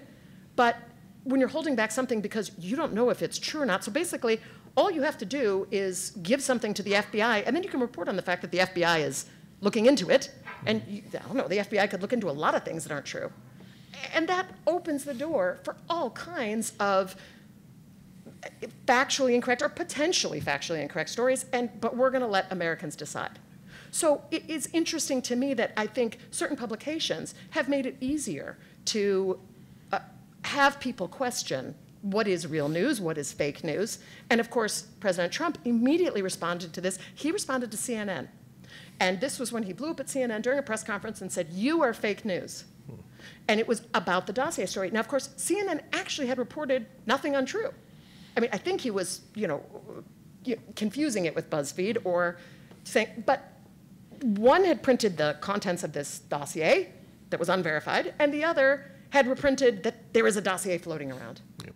F: But when you're holding back something because you don't know if it's true or not, so basically, all you have to do is give something to the FBI, and then you can report on the fact that the FBI is looking into it. And I don't know, the FBI could look into a lot of things that aren't true. And that opens the door for all kinds of factually incorrect or potentially factually incorrect stories, but we're going to let Americans decide. So it is interesting to me that I think certain publications have made it easier to have people question what is real news, what is fake news. And of course, President Trump immediately responded to this. He responded to CNN. And this was when he blew up at CNN during a press conference and said, you are fake news. And it was about the dossier story. Now, of course, CNN actually had reported nothing untrue. I mean, I think he was, you know, confusing it with BuzzFeed or saying, but one had printed the contents of this dossier that was unverified, and the other had reprinted that there is a dossier floating around.
A: Yep.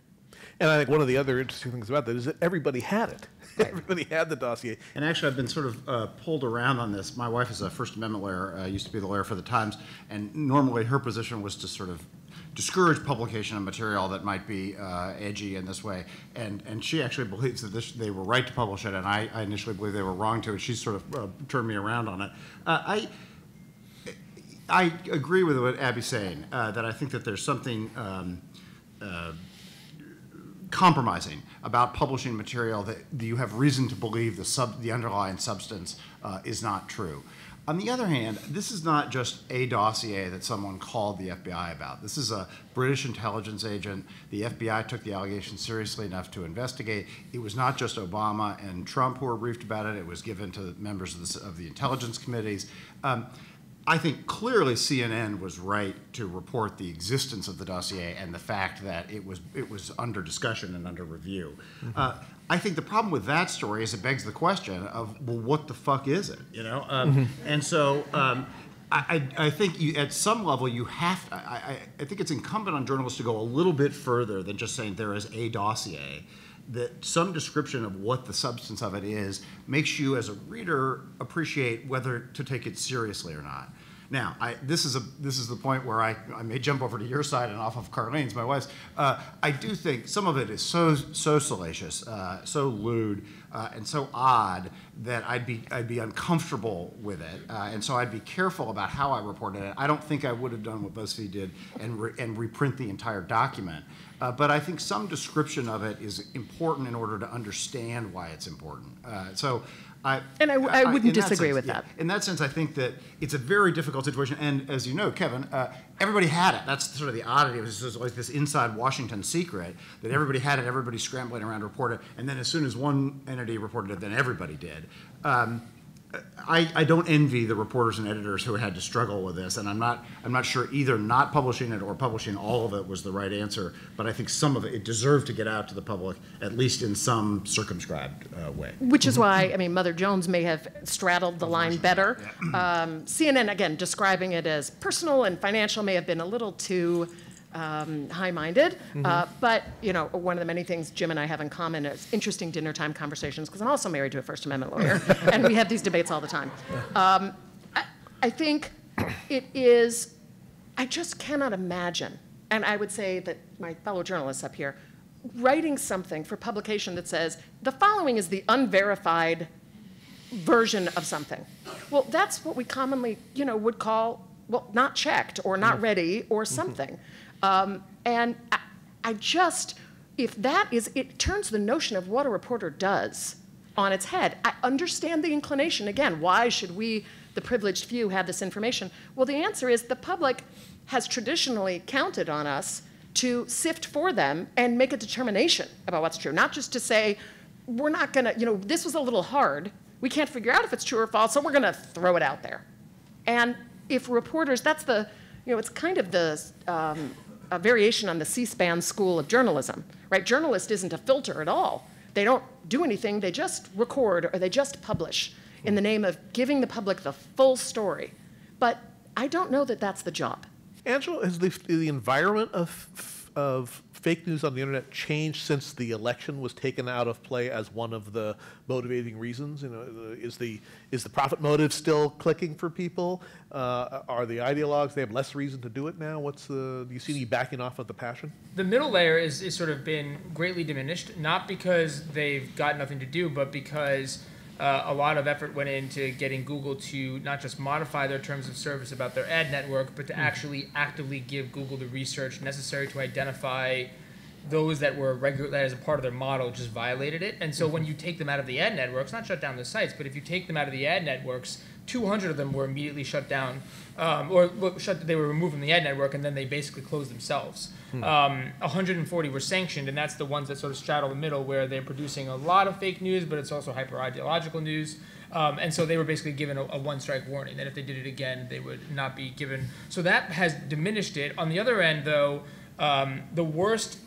A: And I think one of the other interesting things about that is that everybody had it. Right. Everybody had the dossier.
E: And actually, I've been sort of pulled around on this. My wife is a First Amendment lawyer, used to be the lawyer for the Times, and normally her position was to sort of discourage publication of material that might be edgy in this way. And she actually believes that they were right to publish it, and I initially believed they were wrong to, and she sort of turned me around on it. I agree with what Abby's saying, that I think that there's something compromising about publishing material that you have reason to believe the underlying substance is not true. On the other hand, this is not just a dossier that someone called the FBI about. This is a British intelligence agent. The FBI took the allegation seriously enough to investigate. It was not just Obama and Trump who were briefed about it. It was given to members of the intelligence committees. I think clearly CNN was right to report the existence of the dossier and the fact that it was under discussion and under review. Mm-hmm. I think the problem with that story is it begs the question of, well, what the fuck is it? You know, and so I think at some level you have. I think it's incumbent on journalists to go a little bit further than just saying there is a dossier. That some description of what the substance of it is makes you, as a reader, appreciate whether to take it seriously or not. Now, this is the point where I may jump over to your side and off of Carlene's, my wife's. I do think some of it is so salacious, so lewd, and so odd that I'd be uncomfortable with it, and so I'd be careful about how I reported it. I don't think I would have done what BuzzFeed did and reprint the entire document. But I think some description of it is important in order to understand why it's important. I
F: wouldn't disagree with that.
E: In that sense, I think that it's a very difficult situation. And as you know, Kevin, everybody had it. That's sort of the oddity. It was just like this inside Washington secret that everybody had it, everybody scrambling around to report it. And then as soon as one entity reported it, then everybody did. I don't envy the reporters and editors who had to struggle with this, and I'm not sure either not publishing it or publishing all of it was the right answer, but I think some of it deserved to get out to the public, at least in some circumscribed way.
F: Which is why, I mean, Mother Jones may have straddled the line better. CNN, again, describing it as personal and financial may have been a little too high-minded, but one of the many things Jim and I have in common is interesting dinner time conversations, because I'm also married to a First Amendment lawyer, and we have these debates all the time. I think it is, I just cannot imagine, and I would say that my fellow journalists up here, writing something for publication that says, the following is the unverified version of something. Well, that's what we commonly, would call, well, not checked, or not ready, or something. And I just, if that is, it turns the notion of what a reporter does on its head. I understand the inclination. Again, why should we, the privileged few, have this information? Well, the answer is the public has traditionally counted on us to sift for them and make a determination about what's true, not just to say, we're not going to, this was a little hard. We can't figure out if it's true or false, so we're going to throw it out there. And if reporters, that's the, it's kind of the a variation on the C-SPAN school of journalism, right? Journalist isn't a filter at all. They don't do anything, they just record or they just publish in the name of giving the public the full story. But I don't know that that's the job.
A: Angela, has the environment of fake news on the internet changed since the election was taken out of play as one of the motivating reasons? Is the profit motive still clicking for people? Are the ideologues, they have less reason to do it now? Do you see any backing off of the passion?
C: The middle layer is sort of been greatly diminished, not because they've got nothing to do, but because a lot of effort went into getting Google to not just modify their terms of service about their ad network, but to actually actively give Google the research necessary to identify those that were that as a part of their model just violated it. And so when you take them out of the ad networks, not shut down the sites, but if you take them out of the ad networks, 200 of them were immediately shut down, they were removed from the ad network, and then they basically closed themselves. 140 were sanctioned, and that's the ones that sort of straddle the middle, where they're producing a lot of fake news, but it's also hyper-ideological news. And so they were basically given a one-strike warning that if they did it again, they would not be given. So that has diminished it. On the other end, though, the worst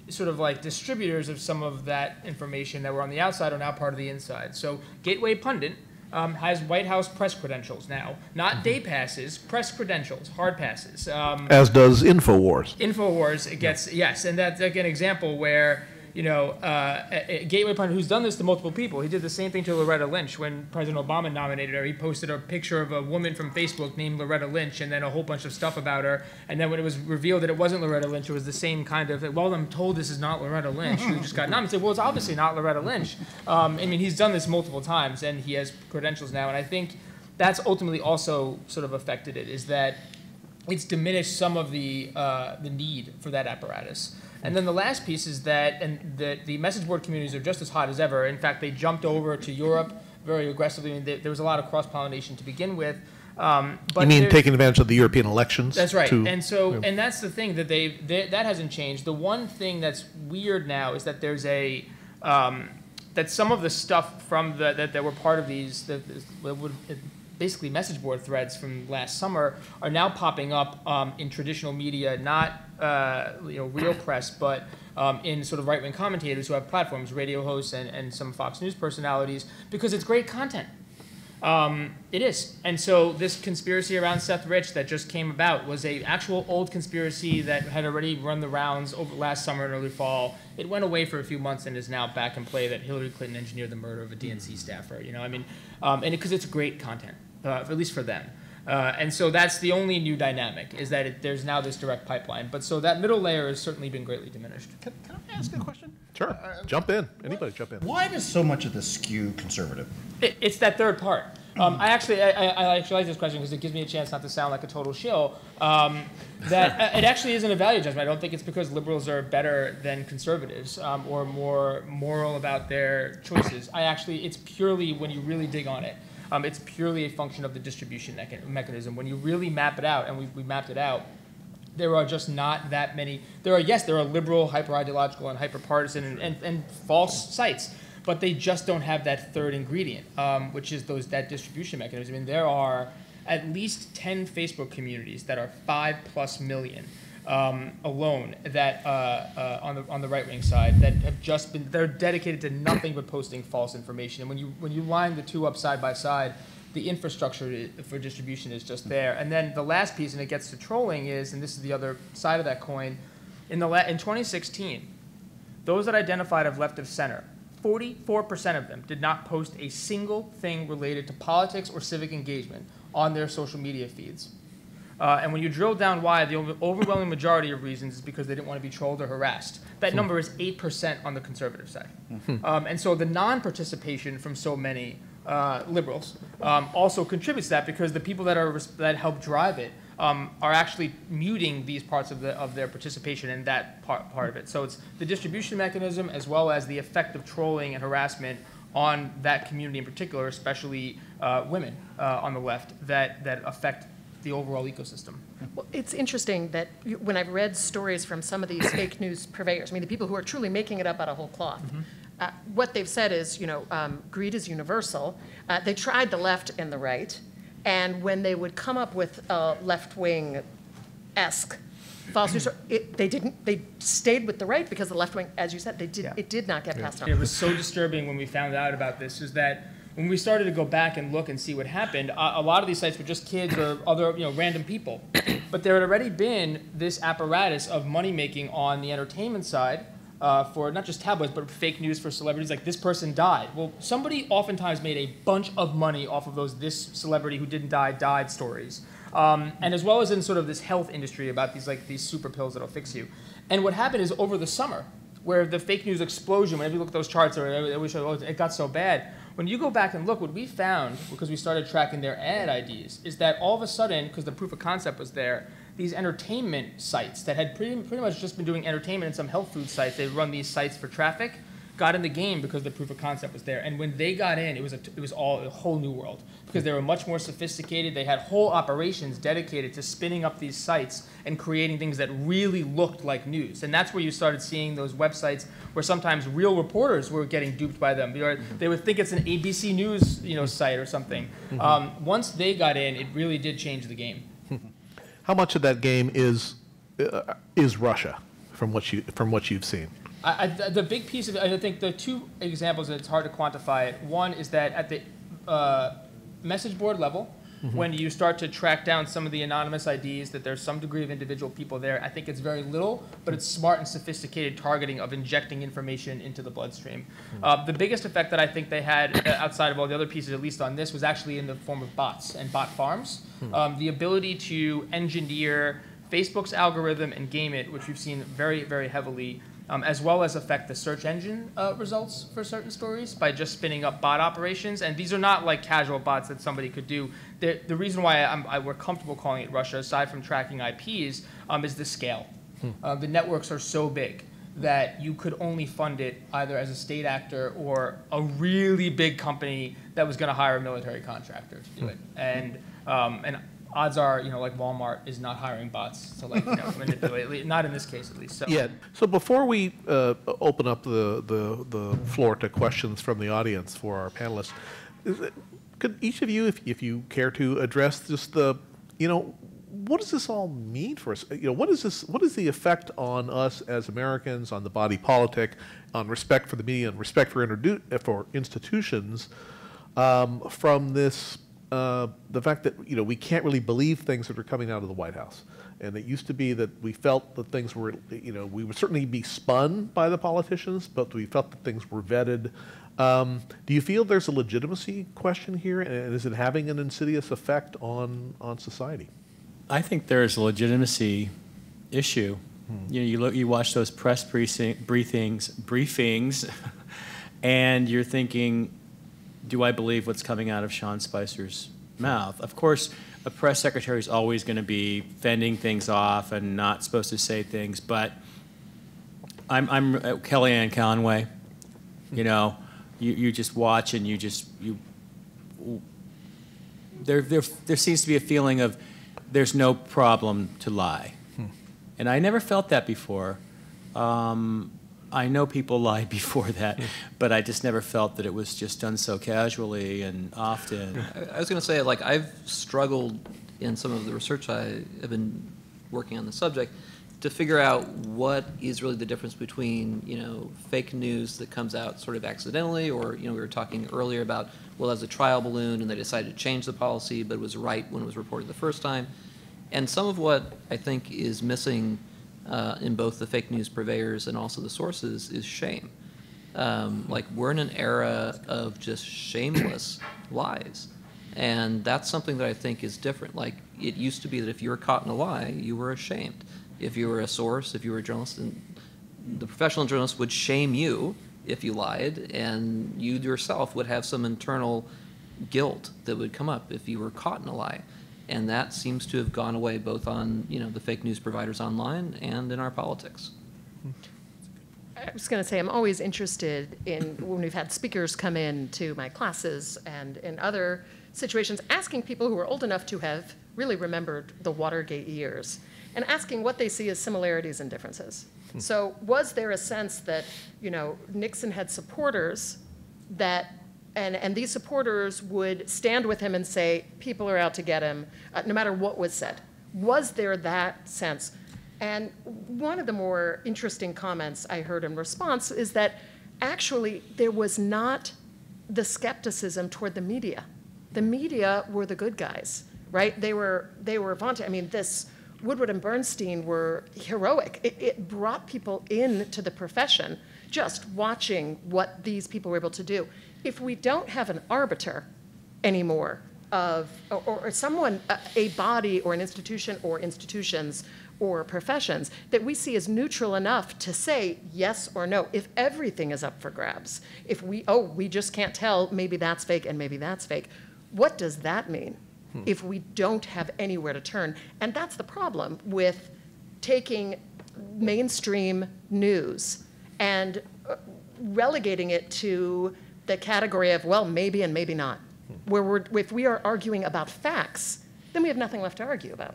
C: sort of like distributors of some of that information that were on the outside are now part of the inside. So Gateway Pundit has White House press credentials now, not day passes, press credentials, hard passes.
A: As does InfoWars.
C: InfoWars, it gets, yes, and that's like an example where, Gateway Pundit, who's done this to multiple people, he did the same thing to Loretta Lynch when President Obama nominated her. He posted a picture of a woman from Facebook named Loretta Lynch and then a whole bunch of stuff about her. And then when it was revealed that it wasn't Loretta Lynch, it was the same kind of, well, I'm told this is not Loretta Lynch. Who just got nominated. Well, it's obviously not Loretta Lynch. He's done this multiple times, and he has credentials now. And I think that's ultimately also sort of affected it, is that it's diminished some of the need for that apparatus. And then the last piece is that the message board communities are just as hot as ever. In fact, they jumped over to Europe very aggressively. There was a lot of cross-pollination to begin with. But
A: you mean taking advantage of the European elections?
C: That's right. And that's the thing, that that hasn't changed. The one thing that's weird now is that there's that some of the stuff from that were part of these basically message board threads from last summer are now popping up in traditional media, not real press, but in sort of right-wing commentators who have platforms, radio hosts and some Fox News personalities, because it's great content. It is. And so this conspiracy around Seth Rich that just came about was a actual old conspiracy that had already run the rounds over last summer and early fall. It went away for a few months and is now back in play, that Hillary Clinton engineered the murder of a DNC staffer. And because it's great content, at least for them. And so that's the only new dynamic, is that there's now this direct pipeline. But so that middle layer has certainly been greatly diminished.
E: Can I ask a question?
A: Sure. Jump in. Anybody jump in.
E: Why does so much of this skew conservative?
C: It's that third part. I actually like this question because it gives me a chance not to sound like a total shill. That it actually isn't a value judgment. I don't think it's because liberals are better than conservatives or more moral about their choices. It's purely, when you really dig on it, it's purely a function of the distribution mechanism. When you really map it out, and we mapped it out, there are just not that many. There are liberal, hyper-ideological, and hyper-partisan and false sites, but they just don't have that third ingredient, which is that distribution mechanism. I mean, there are at least 10 Facebook communities that are 5+ million alone that on the right-wing side that have just been, they're dedicated to nothing but posting false information. And when you line the two up side by side, the infrastructure for distribution is just there. And then the last piece, and it gets to trolling, is, and this is the other side of that coin, in 2016, those that identified as left of center, 44% of them did not post a single thing related to politics or civic engagement on their social media feeds. And when you drill down why, the overwhelming majority of reasons is because they didn't want to be trolled or harassed. That number is 8% on the conservative side. And so the non-participation from so many liberals also contributes to that, because the people that help drive it are actually muting these parts of their participation in that part of it. So it's the distribution mechanism as well as the effect of trolling and harassment on that community in particular, especially women on the left, that affect the overall ecosystem.
F: Well, it's interesting that when I've read stories from some of these fake news purveyors, I mean, the people who are truly making it up out of whole cloth, what they've said is, greed is universal. They tried the left and the right, and when they would come up with a left-wing-esque false news, they stayed with the right because the left wing, as you said, it did not get passed on.
C: It was so disturbing when we found out about this, is that when we started to go back and look and see what happened, a lot of these sites were just kids or other random people. But there had already been this apparatus of money making on the entertainment side for not just tabloids, but fake news for celebrities, like this person died. Well, somebody oftentimes made a bunch of money off of those "this celebrity who didn't die died" stories. And as well as in sort of this health industry about these super pills that'll fix you. And what happened is over the summer, where the fake news explosion, whenever you look at those charts, it got so bad. When you go back and look, what we found, because we started tracking their ad IDs, is that all of a sudden, because the proof of concept was there, these entertainment sites that had pretty much just been doing entertainment and some health food sites, they run these sites for traffic, got in the game because the proof of concept was there. And when they got in, it was all a whole new world, because they were much more sophisticated. They had whole operations dedicated to spinning up these sites and creating things that really looked like news. And that's where you started seeing those websites where sometimes real reporters were getting duped by them. They would think it's an ABC News site or something. Once they got in, it really did change the game.
A: How much of that game is Russia, from what you've seen?
C: The big piece of it, I think the two examples that it's hard to quantify it. One is that at the message board level, when you start to track down some of the anonymous IDs, that there's some degree of individual people there. I think it's very little, but it's smart and sophisticated targeting of injecting information into the bloodstream. The biggest effect that I think they had, outside of all the other pieces, at least on this, was actually in the form of bots and bot farms. The ability to engineer Facebook's algorithm and game it, which we've seen very, very heavily, as well as affect the search engine results for certain stories by just spinning up bot operations. And these are not like casual bots that somebody could do. The reason why we're comfortable calling it Russia, aside from tracking IPs, is the scale. The networks are so big that you could only fund it either as a state actor or a really big company that was going to hire a military contractor to do it. And odds are, like Walmart is not hiring bots to manipulate. Not in this case, at least. So.
A: Yeah. So before we open up the floor to questions from the audience for our panelists, could each of you, if you care to, address just what does this all mean for us? What is the effect on us as Americans, on the body politic, on respect for the media, and respect for institutions, from this? The fact that we can't really believe things that are coming out of the White House, And it used to be that we felt that things were, we would certainly be spun by the politicians, but we felt that things were vetted. Do you feel there's a legitimacy question here, and is it having an insidious effect on society?
G: I think there is a legitimacy issue. You watch those press briefings, and you're thinking, do I believe what's coming out of Sean Spicer's mouth? Of course, a press secretary is always going to be fending things off and not supposed to say things, but I'm Kellyanne Conway. You just watch and there seems to be a feeling of there's no problem to lie. And I never felt that before. I know people lied before that, but I just never felt that it was just done so casually and often.
B: I was going to say, like, I've struggled in some of the research I have been working on the subject to figure out what is really the difference between, fake news that comes out sort of accidentally, or, we were talking earlier about, well, as a trial balloon and they decided to change the policy, but it was right when it was reported the first time. And some of what I think is missing in both the fake news purveyors and also the sources is shame. Like, we're in an era of just shameless lies. And that's something that I think is different. Like, it used to be that if you were caught in a lie, you were ashamed. If you were a source, if you were a journalist, and the professional journalist would shame you if you lied, and you yourself would have some internal guilt that would come up if you were caught in a lie. And that seems to have gone away both on, the fake news providers online and in our politics.
F: I was going to say, I'm always interested in, when we've had speakers come in to my classes and in other situations, asking people who are old enough to have really remembered the Watergate years and asking what they see as similarities and differences. So was there a sense that, Nixon had supporters that, and these supporters would stand with him and say, people are out to get him, no matter what was said? Was there that sense? And one of the more interesting comments I heard in response is that actually there was not the skepticism toward the media. The media were the good guys, right? They were vaunted. I mean, this Woodward and Bernstein were heroic. It brought people into the profession just watching what these people were able to do. If we don't have an arbiter anymore of, or someone, a body or an institution or institutions or professions that we see as neutral enough to say yes or no, if everything is up for grabs, if we just can't tell, maybe that's fake and maybe that's fake, what does that mean if we don't have anywhere to turn? And that's the problem with taking mainstream news and relegating it to the category of, well, maybe and maybe not. Where if we are arguing about facts, then we have nothing left to argue about.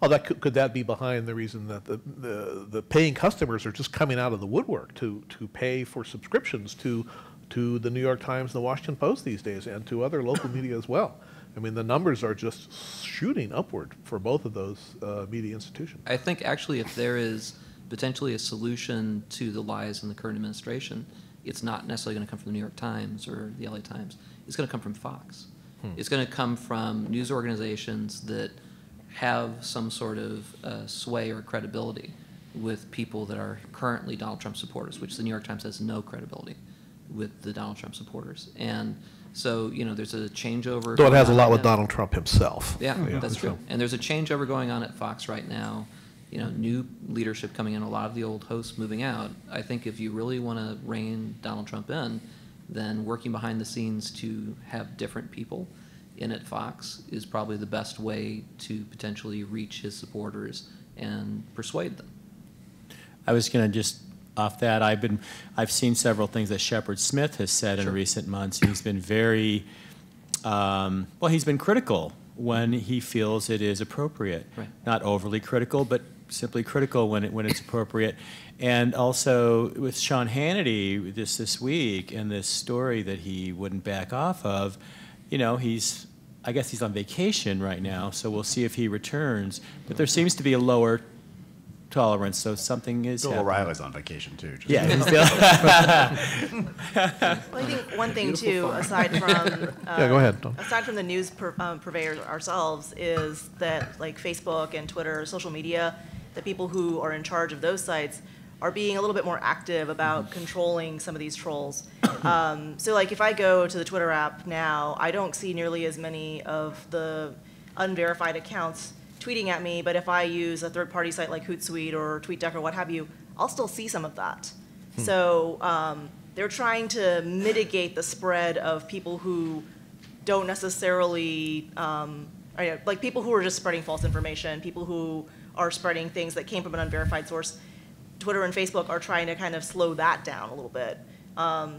A: Oh, could that be behind the reason that the paying customers are just coming out of the woodwork to pay for subscriptions to the New York Times and the Washington Post these days, and to other local media as well? I mean, the numbers are just shooting upward for both of those media institutions.
B: I think actually if there is potentially a solution to the lies in the current administration, it's not necessarily going to come from the New York Times or the LA Times. It's going to come from Fox. It's going to come from news organizations that have some sort of sway or credibility with people that are currently Donald Trump supporters, which the New York Times has no credibility with the Donald Trump supporters. And so, there's a changeover.
A: Though it has a lot with Donald Trump himself.
B: Yeah, that's true. And there's a changeover going on at Fox right now. New leadership coming in, a lot of the old hosts moving out. I think if you really want to rein Donald Trump in, then working behind the scenes to have different people in at Fox is probably the best way to potentially reach his supporters and persuade them.
G: I was going to just, off that, I've seen several things that Shepard Smith has said in recent months. He's been very, he's been critical when he feels it is appropriate.
B: Right.
G: Not overly critical, but simply critical when it's appropriate. And also with Sean Hannity this week and this story that he wouldn't back off of, I guess he's on vacation right now, so we'll see if he returns. But there seems to be a lower tolerance, so something is
E: Bill
G: happening.
E: O'Reilly's on vacation too. just-
G: Yeah.
D: Well, I think one thing too, aside from
A: Yeah, go ahead, Tom.
D: aside from the news purveyors ourselves, is that like Facebook and Twitter, social media, the people who are in charge of those sites are being a little bit more active about controlling some of these trolls. So like if I go to the Twitter app now, I don't see nearly as many of the unverified accounts tweeting at me, but if I use a third-party site like Hootsuite or TweetDeck or what have you, I'll still see some of that. So they're trying to mitigate the spread of people who don't necessarily, like people who are just spreading false information, people who are spreading things that came from an unverified source. Twitter and Facebook are trying to kind of slow that down a little bit.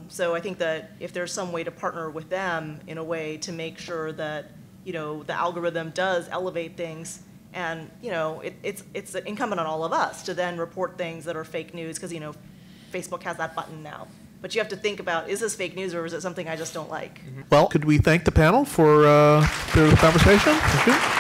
D: So I think that if there's some way to partner with them in a way to make sure that, you know, the algorithm does elevate things, and, you know, it's incumbent on all of us to then report things that are fake news, because, you know, Facebook has that button now. But you have to think about, is this fake news or is it something I just don't like?
A: Well, could we thank the panel for their conversation? Thank you.